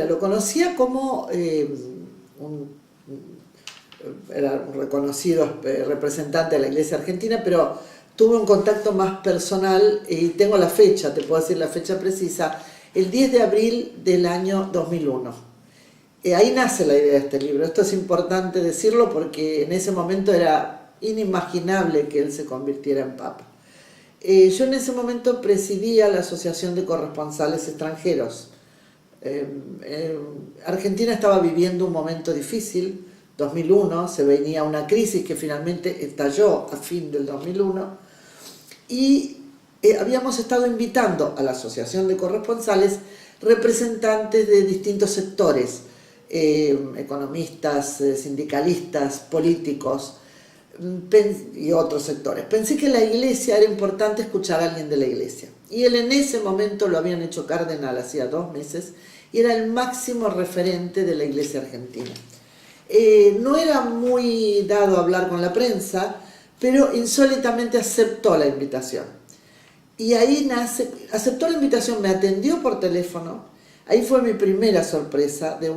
Lo conocía como era un reconocido representante de la Iglesia Argentina, pero tuve un contacto más personal y tengo la fecha, te puedo decir la fecha precisa, el 10 de abril del año 2001. Ahí nace la idea de este libro. Esto es importante decirlo porque en ese momento era inimaginable que él se convirtiera en papa. Yo en ese momento presidía la Asociación de Corresponsales Extranjeros. Argentina estaba viviendo un momento difícil, 2001, se venía una crisis que finalmente estalló a fin del 2001 y habíamos estado invitando a la Asociación de Corresponsales representantes de distintos sectores, economistas, sindicalistas, políticos y otros sectores. Pensé que la iglesia era importante escuchar a alguien de la iglesia. Y él en ese momento lo habían hecho cardenal hacía 2 meses y era el máximo referente de la iglesia argentina. No era muy dado a hablar con la prensa, pero insólitamente aceptó la invitación. Y ahí aceptó la invitación, me atendió por teléfono. Ahí fue mi primera sorpresa, de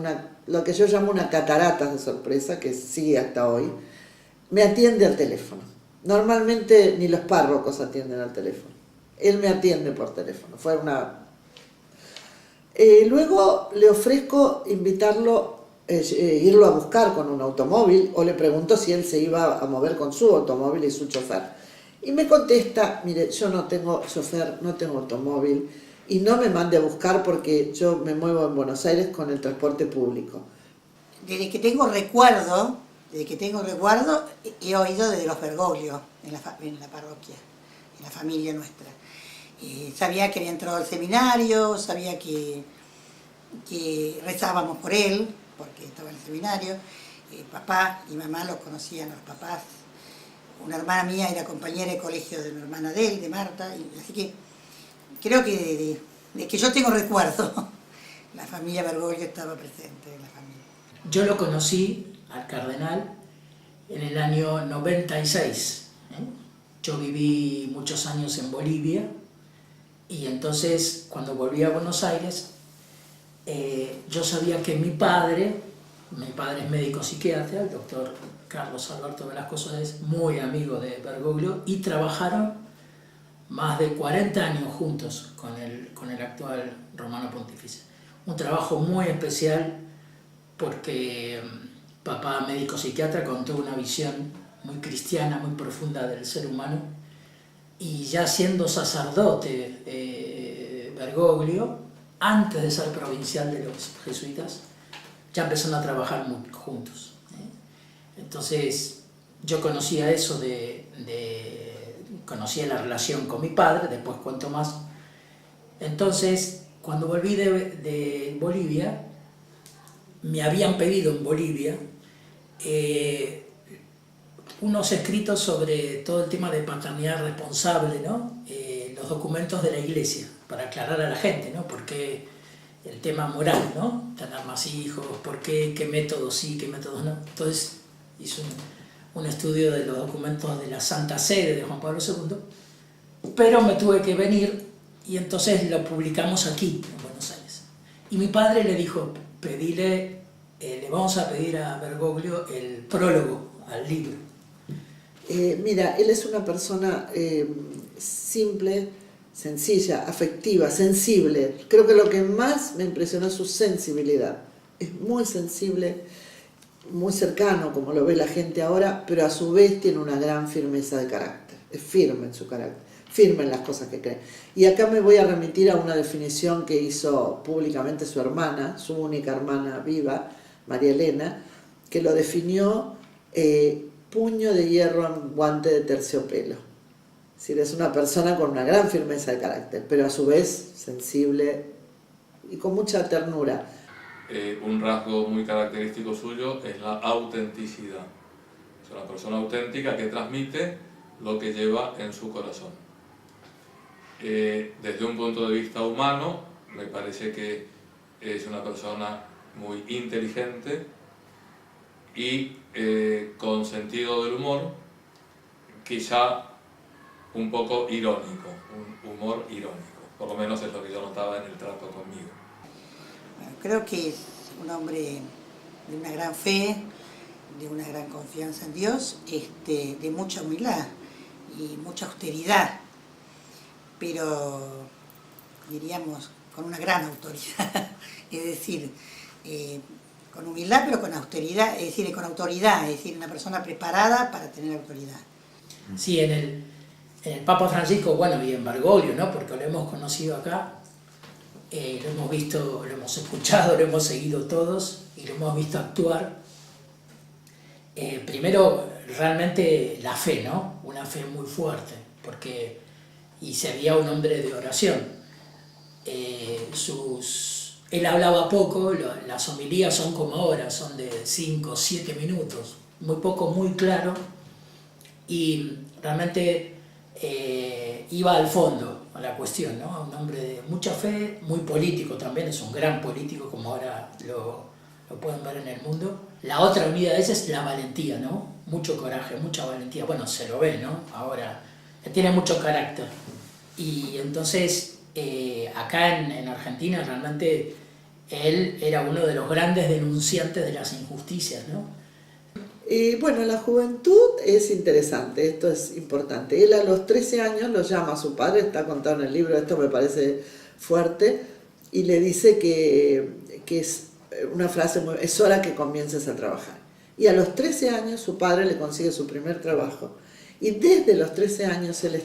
lo que yo llamo una catarata de sorpresa, que sigue hasta hoy. Me atiende al teléfono. Normalmente ni los párrocos atienden al teléfono. Él me atiende por teléfono. Luego le ofrezco invitarlo, irlo a buscar con un automóvil, o le pregunto si él se iba a mover con su automóvil y su chofer. Y me contesta, mire, yo no tengo chofer, no tengo automóvil, y no me mande a buscar porque yo me muevo en Buenos Aires con el transporte público. Desde que tengo recuerdo, he oído de los Bergoglio en la parroquia, en la familia nuestra. Sabía que había entrado al seminario, sabía que rezábamos por él, porque estaba en el seminario. Papá y mamá los conocían, los papás. Una hermana mía era compañera de colegio de una hermana de él, de Marta, así que creo que de que yo tengo recuerdo, la familia Bergoglio estaba presente en la familia. Yo lo conocí al cardenal en el año 96. Yo viví muchos años en Bolivia y entonces cuando volví a Buenos Aires yo sabía que mi padre es médico psiquiatra, el doctor Carlos Alberto Velasco es muy amigo de Bergoglio y trabajaron más de 40 años juntos con el actual Romano Pontífice. Un trabajo muy especial porque papá, médico psiquiatra, contó una visión muy cristiana, muy profunda del ser humano, y ya siendo sacerdote Bergoglio, antes de ser provincial de los jesuitas, ya empezaron a trabajar juntos. Entonces yo conocía eso conocía la relación con mi padre, después cuento más. Entonces, cuando volví de Bolivia, me habían pedido en Bolivia unos escritos sobre todo el tema de paternidad responsable, ¿no? Los documentos de la iglesia, para aclarar a la gente, ¿no? Por qué el tema moral, ¿no? Tener más hijos, por qué métodos sí, qué métodos no. Entonces hice un estudio de los documentos de la Santa Sede de Juan Pablo II, pero me tuve que venir y entonces lo publicamos aquí, en Buenos Aires. Y mi padre le dijo, le vamos a pedir a Bergoglio el prólogo al libro. Mira, él es una persona simple, sencilla, afectiva, sensible. Creo que lo que más me impresionó es su sensibilidad. Es muy sensible, muy cercano, como lo ve la gente ahora, pero a su vez tiene una gran firmeza de carácter. Es firme en su carácter, firme en las cosas que cree. Y acá me voy a remitir a una definición que hizo públicamente su hermana, su única hermana viva, María Elena, que lo definió puño de hierro en guante de terciopelo. Es decir, es una persona con una gran firmeza de carácter, pero a su vez sensible y con mucha ternura. un rasgo muy característico suyo es la autenticidad. Es una persona auténtica que transmite lo que lleva en su corazón. Desde un punto de vista humano, me parece que es una persona muy inteligente y con sentido del humor, quizá un poco irónico, un humor irónico, por lo menos es lo que yo notaba en el trato conmigo. Bueno, creo que es un hombre de una gran fe, de una gran confianza en Dios, de mucha humildad y mucha austeridad, pero diríamos con una gran autoridad, es decir, con humildad pero con austeridad, es decir, con autoridad, es decir, una persona preparada para tener autoridad. Sí, en el Papa Francisco, bueno, y en Bergoglio, ¿no? Porque lo hemos conocido acá, lo hemos visto, lo hemos escuchado, lo hemos seguido todos y lo hemos visto actuar. Primero, realmente la fe, ¿no? Una fe muy fuerte, porque y se veía un hombre de oración. Él hablaba poco, las homilías son como ahora, son de 5 o 7 minutos, muy poco, muy claro, y realmente iba al fondo a la cuestión, ¿no? Un hombre de mucha fe, muy político también, es un gran político como ahora lo pueden ver en el mundo. La otra unidad de esa es la valentía, ¿no? Mucho coraje, mucha valentía, bueno, se lo ve, ¿no? Ahora, tiene mucho carácter. Y entonces, acá en Argentina realmente él era uno de los grandes denunciantes de las injusticias, ¿no? Bueno, la juventud es interesante, esto es importante. Él a los 13 años lo llama a su padre, está contado en el libro, esto me parece fuerte, y le dice que es una frase, es hora que comiences a trabajar. Y a los 13 años su padre le consigue su primer trabajo. Y desde los 13 años él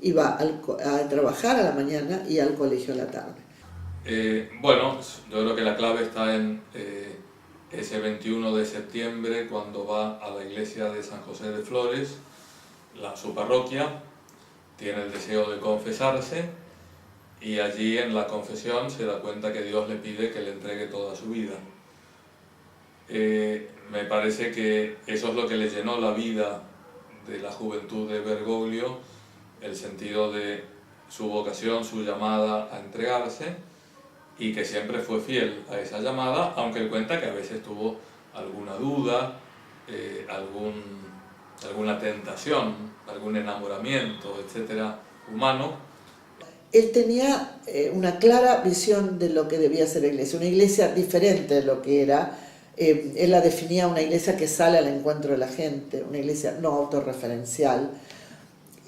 iba a trabajar a la mañana y al colegio a la tarde. Bueno, yo creo que la clave está en ese 21 de septiembre, cuando va a la iglesia de San José de Flores, su parroquia, tiene el deseo de confesarse y allí en la confesión se da cuenta que Dios le pide que le entregue toda su vida. Me parece que eso es lo que le llenó la vida de la juventud de Bergoglio, el sentido de su vocación, su llamada a entregarse, y que siempre fue fiel a esa llamada, aunque él cuenta que a veces tuvo alguna duda, alguna tentación, algún enamoramiento, etcétera, humano. Él tenía una clara visión de lo que debía ser la iglesia, una iglesia diferente de lo que era. Él la definía una iglesia que sale al encuentro de la gente, una iglesia no autorreferencial.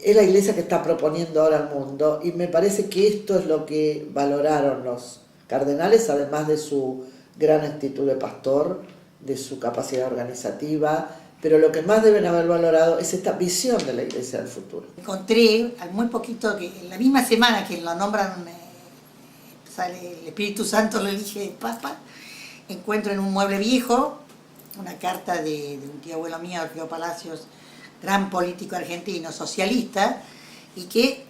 Es la iglesia que está proponiendo ahora al mundo, y me parece que esto es lo que valoraron los cardenales, además de su gran actitud de pastor, de su capacidad organizativa, pero lo que más deben haber valorado es esta visión de la iglesia del futuro. Encontré al muy poquito, que en la misma semana que lo nombran, sale el Espíritu Santo, lo elige Papa, encuentro en un mueble viejo una carta de un tío abuelo mío, Alfredo Palacios, gran político argentino, socialista, y que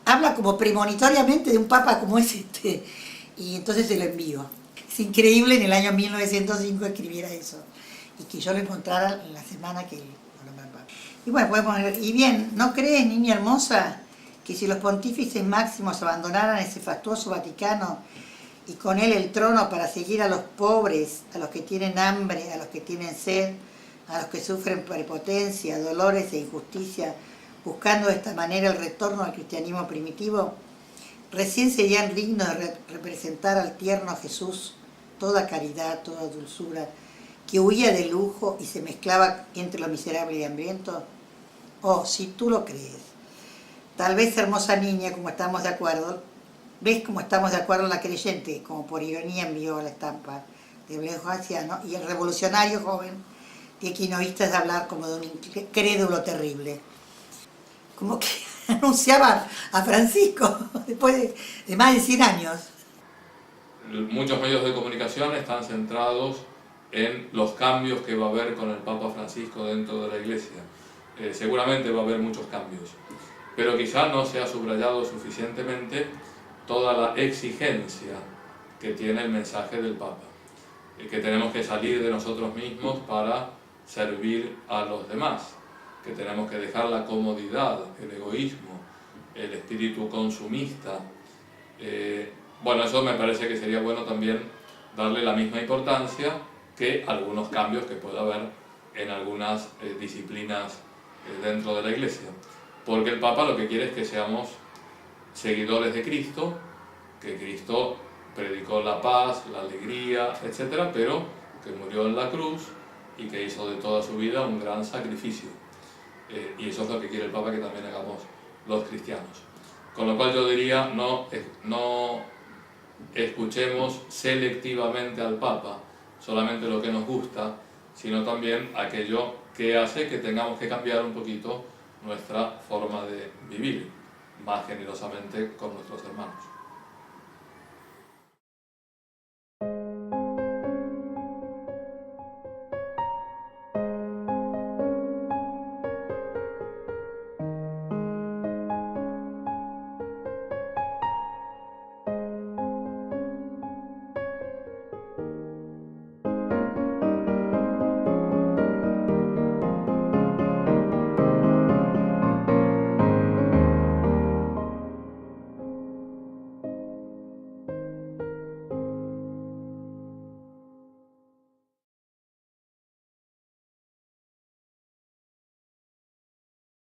habla como premonitoriamente de un papa como es y entonces se lo envío. Es increíble en el año 1905 escribiera eso, y que yo lo encontrara en la semana que lo nombran papa. Y bueno, podemos ver, y bien, ¿no crees, niña hermosa, que si los pontífices máximos abandonaran ese fastuoso Vaticano y con él el trono para seguir a los pobres, a los que tienen hambre, a los que tienen sed, a los que sufren prepotencia, dolores e injusticia, buscando de esta manera el retorno al cristianismo primitivo, recién serían dignos de representar al tierno Jesús, toda caridad, toda dulzura, que huía del lujo y se mezclaba entre lo miserable y hambriento? Oh, si tú lo crees. Tal vez, hermosa niña, como estamos de acuerdo, ves como estamos de acuerdo en la creyente, como por ironía envió la estampa de Blejo Anciano, y el revolucionario joven, de quien oíste hablar como de un incrédulo terrible. Como que anunciaba a Francisco después de más de 100 años. Muchos medios de comunicación están centrados en los cambios que va a haber con el Papa Francisco dentro de la Iglesia. Seguramente va a haber muchos cambios, pero quizá no se ha subrayado suficientemente toda la exigencia que tiene el mensaje del Papa, que tenemos que salir de nosotros mismos para servir a los demás, que tenemos que dejar la comodidad, el egoísmo, el espíritu consumista. Bueno, eso me parece que sería bueno también darle la misma importancia que algunos cambios que pueda haber en algunas disciplinas dentro de la Iglesia. Porque el Papa lo que quiere es que seamos seguidores de Cristo, que Cristo predicó la paz, la alegría, etc., pero que murió en la cruz y que hizo de toda su vida un gran sacrificio. Y eso es lo que quiere el Papa que también hagamos los cristianos. Con lo cual yo diría, no escuchemos selectivamente al Papa, solamente lo que nos gusta, sino también aquello que hace que tengamos que cambiar un poquito nuestra forma de vivir, más generosamente con nuestros hermanos.